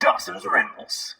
Dawson's Rambles.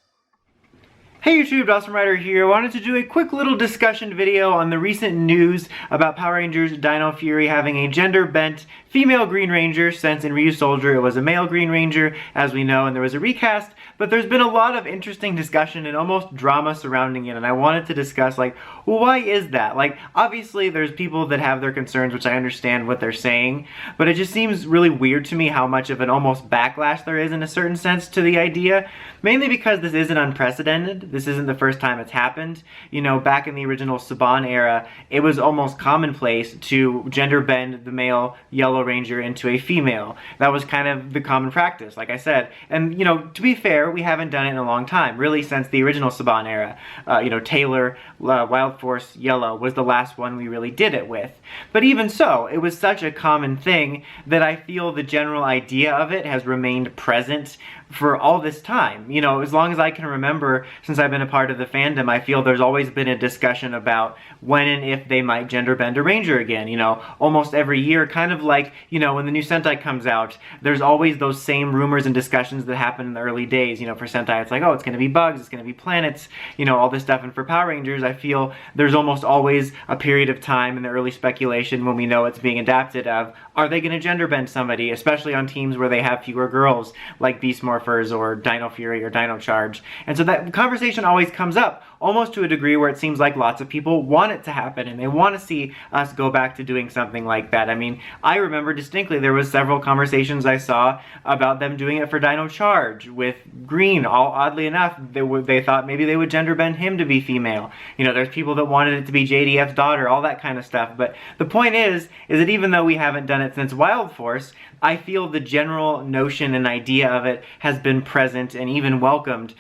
Hey YouTube, Dawson Rider here. I wanted to do a quick little discussion video on the recent news about Power Rangers Dino Fury having a gender-bent female Green Ranger, since in Ryusoulger it was a male Green Ranger, as we know, and there was a recast. But there's been a lot of interesting discussion and almost drama surrounding it, and I wanted to discuss, like, well, why is that? Like, obviously there's people that have their concerns, which I understand what they're saying, but it just seems really weird to me how much of an almost backlash there is in a certain sense to the idea, mainly because this isn't unprecedented. This isn't the first time it's happened. You know, back in the original Saban era, it was almost commonplace to gender bend the male Yellow Ranger into a female. That was kind of the common practice, like I said. And, you know, to be fair, we haven't done it in a long time, really since the original Saban era. You know, Taylor, Wild Force Yellow was the last one we really did it with. But even so, it was such a common thing that I feel the general idea of it has remained present for all this time. You know, as long as I can remember, since I've been a part of the fandom, I feel there's always been a discussion about when and if they might gender bend a Ranger again. You know, almost every year, kind of like, you know, when the new Sentai comes out, there's always those same rumors and discussions that happen in the early days. You know, for Sentai, it's like, oh, it's going to be bugs, it's going to be planets, you know, all this stuff. And for Power Rangers, I feel there's almost always a period of time in the early speculation when we know it's being adapted of, are they going to gender bend somebody, especially on teams where they have fewer girls, like Beast Morphers or Dino Fury or Dino Charge. And so that conversation always comes up, almost to a degree where it seems like lots of people want it to happen and they want to see us go back to doing something like that. I mean, I remember distinctly there was several conversations I saw about them doing it for Dino Charge with Green. Oddly enough, they thought maybe they would gender bend him to be female. You know, there's people that wanted it to be JDF's daughter, all that kind of stuff. But the point is that even though we haven't done it since Wild Force, I feel the general notion and idea of it has been present and even welcomed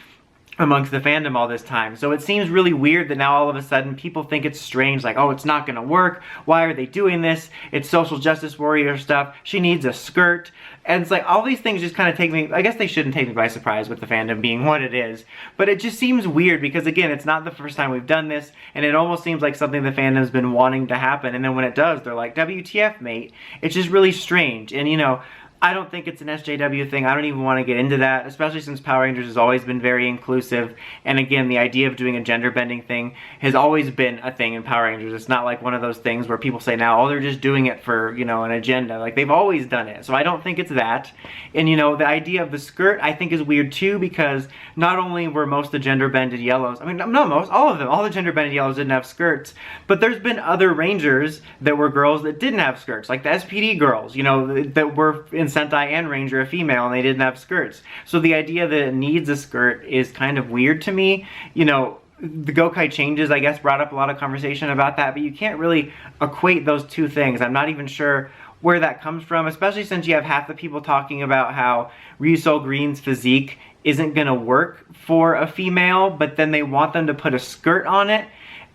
amongst the fandom all this time. So it seems really weird that now all of a sudden people think it's strange, like, oh, it's not gonna work, why are they doing this, it's social justice warrior stuff, she needs a skirt. And it's like, all these things just kind of take me, I guess they shouldn't take me by surprise with the fandom being what it is, but it just seems weird because, again, it's not the first time we've done this, and it almost seems like something the fandom's been wanting to happen, and then when it does, they're like, WTF, mate. It's just really strange. And, you know, I don't think it's an SJW thing. I don't even want to get into that, especially since Power Rangers has always been very inclusive. And again, the idea of doing a gender bending thing has always been a thing in Power Rangers. It's not like one of those things where people say now, oh, they're just doing it for, you know, an agenda. Like, they've always done it. So I don't think it's that. And, you know, the idea of the skirt I think is weird too, because not only were most of the gender bended Yellows, I mean, not most, all of them, all the gender bended Yellows didn't have skirts, but there's been other Rangers that were girls that didn't have skirts, like the SPD girls, you know, that were in Sentai and Ranger a female and they didn't have skirts. So the idea that it needs a skirt is kind of weird to me. You know, the Gokai changes, I guess, brought up a lot of conversation about that, but you can't really equate those two things. I'm not even sure where that comes from, especially since you have half the people talking about how Ryusou Green's physique isn't gonna work for a female, but then they want them to put a skirt on it.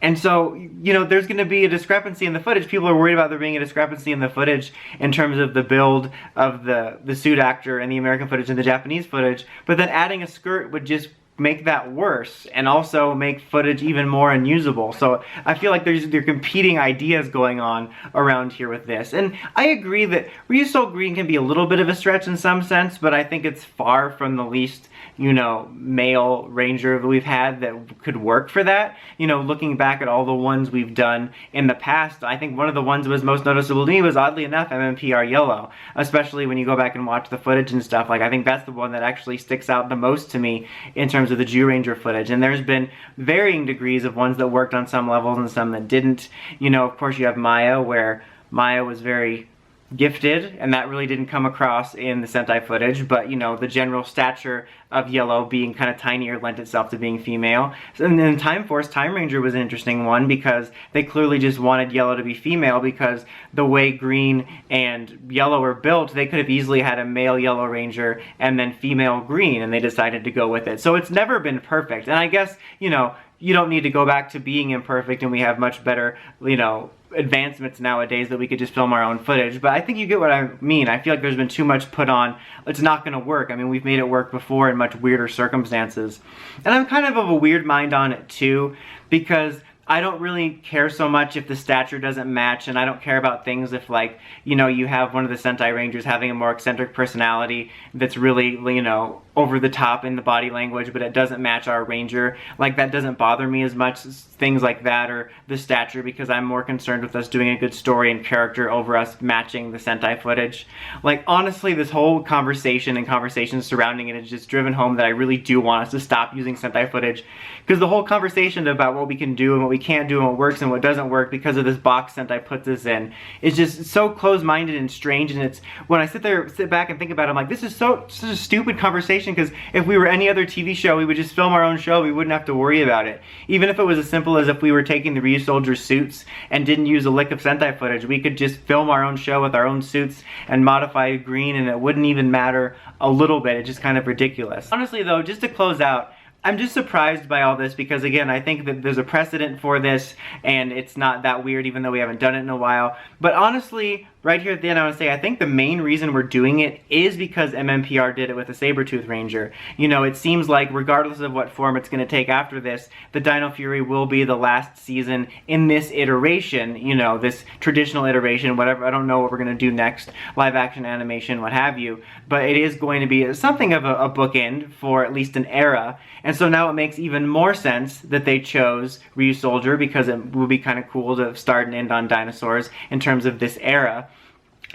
And so, you know, there's going to be a discrepancy in the footage. People are worried about there being a discrepancy in the footage in terms of the build of the suit actor and the American footage and the Japanese footage. But then adding a skirt would just make that worse and also make footage even more unusable. So I feel like there are competing ideas going on around here with this. And I agree that Ryusou Green can be a little bit of a stretch in some sense, but I think it's far from the least, you know, male Ranger that we've had that could work for that. You know, looking back at all the ones we've done in the past, I think one of the ones that was most noticeable to me was, oddly enough, mmpr Yellow. Especially when you go back and watch the footage and stuff. Like, I think that's the one that actually sticks out the most to me in terms of the Jew Ranger footage. And there's been varying degrees of ones that worked on some levels and some that didn't. You know, of course you have Maya, where Maya was very gifted, and that really didn't come across in the Sentai footage, but, you know, the general stature of Yellow being kind of tinier lent itself to being female. And then Time Force, Time Ranger was an interesting one because they clearly just wanted Yellow to be female, because the way Green and Yellow are built, they could have easily had a male Yellow Ranger and then female Green, and they decided to go with it. So it's never been perfect, and I guess, you know, you don't need to go back to being imperfect, and we have much better, you know, advancements nowadays that we could just film our own footage. But I think you get what I mean. I feel like there's been too much put on, it's not going to work. I mean, we've made it work before in much weirder circumstances. And I'm kind of a weird mind on it too, because I don't really care so much if the stature doesn't match, and I don't care about things if, like, you know, you have one of the Sentai Rangers having a more eccentric personality that's really, you know, over the top in the body language, but it doesn't match our Ranger. Like, that doesn't bother me as much as things like that, or the stature, because I'm more concerned with us doing a good story and character over us matching the Sentai footage. Like, honestly, this whole conversation and conversations surrounding it has just driven home that I really do want us to stop using Sentai footage, because the whole conversation about what we can do and what we can't do and what works and what doesn't work because of this box Sentai puts us in is just so close-minded and strange. And it's, when I sit back and think about it, I'm like, this is such a stupid conversation, because if we were any other TV show, we would just film our own show. We wouldn't have to worry about it. Even if it was as simple as if we were taking the Ryusoulger suits and didn't use a lick of Sentai footage, we could just film our own show with our own suits and modify green, and it wouldn't even matter a little bit. It's just kind of ridiculous. Honestly though, just to close out, I'm just surprised by all this, because again, I think that there's a precedent for this and it's not that weird, even though we haven't done it in a while. But honestly, right here at the end, I want to say I think the main reason we're doing it is because mmpr did it with a Saber-Tooth Ranger. You know, it seems like regardless of what form it's going to take after this, the Dino Fury will be the last season in this iteration, you know, this traditional iteration, whatever. I don't know what we're going to do next, live action, animation, what have you, but it is going to be something of a bookend for at least an era. And so now it makes even more sense that they chose Ryusoulger, because it would be kind of cool to start and end on dinosaurs in terms of this era.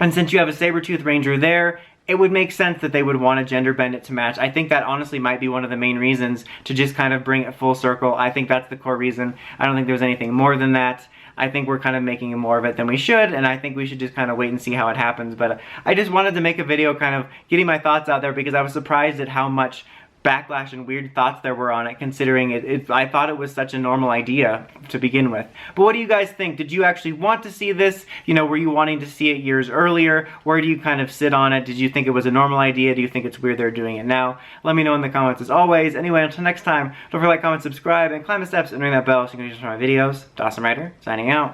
And since you have a Saber-Tooth Ranger there, it would make sense that they would want to gender bend it to match. I think that honestly might be one of the main reasons, to just kind of bring it full circle. I think that's the core reason. I don't think there's anything more than that. I think we're kind of making more of it than we should, and I think we should just kind of wait and see how it happens. But I just wanted to make a video kind of getting my thoughts out there, because I was surprised at how much backlash and weird thoughts there were on it, considering I thought it was such a normal idea to begin with. But what do you guys think? Did you actually want to see this? You know, were you wanting to see it years earlier? Where do you kind of sit on it? Did you think it was a normal idea? Do you think it's weird they're doing it now? Let me know in the comments as always. Anyway, until next time, don't forget to like, comment, subscribe, and climb the steps and ring that bell so you can catch my videos. Dawson Ryder, signing out.